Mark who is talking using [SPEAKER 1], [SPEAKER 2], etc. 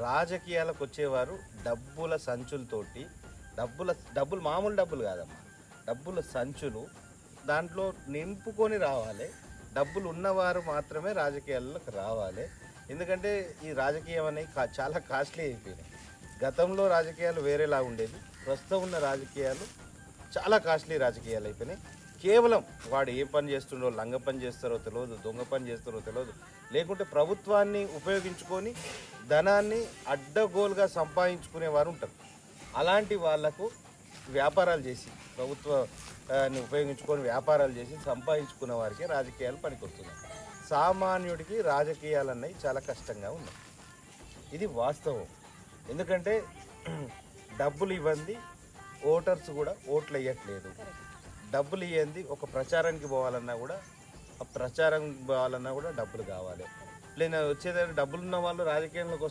[SPEAKER 1] రాజకీయాలకు వచ్చేవారు డబ్బుల సంచులతోటి డబ్బులు మామూలు డబ్బులు కాదమ్మా, డబ్బుల సంచులు దాంట్లో నింపుకొని రావాలి. డబ్బులు ఉన్నవారు మాత్రమే రాజకీయాల్లోకి రావాలి. ఎందుకంటే ఈ రాజకీయం అనేవి చాలా కాస్ట్లీ అయిపోయినాయి. గతంలో రాజకీయాలు వేరేలా ఉండేది, ప్రస్తుతం ఉన్న రాజకీయాలు చాలా కాస్ట్లీ రాజకీయాలు అయిపోయినాయి. కేవలం వాడు ఏ పని చేస్తుండో, లంగ పని చేస్తారో తెలియదు, దొంగ పని చేస్తారో తెలియదు, లేకుంటే ప్రభుత్వాన్ని ఉపయోగించుకొని ధనాన్ని అడ్డగోలుగా సంపాదించుకునేవారు ఉంటారు. అలాంటి వాళ్లకు వ్యాపారాలు చేసి ప్రభుత్వాన్ని ఉపయోగించుకొని వ్యాపారాలు చేసి సంపాదించుకున్న వారికి రాజకీయాలు పనికొస్తున్నాయి. సామాన్యుడికి రాజకీయాలు అన్నవి చాలా కష్టంగా ఉన్నాయి. ఇది వాస్తవం. ఎందుకంటే డబ్బులు ఇవ్వండి ఓటర్స్ కూడా ఓట్లు వేయట్లేదు. డబ్బులు ఇవ్వండి ఒక ప్రచారానికి పోవాలన్నా కూడా డబ్బులు కావాలి. నేను వచ్చేదాన్ని డబ్బులు ఉన్న వాళ్ళు రాజకీయంలోకి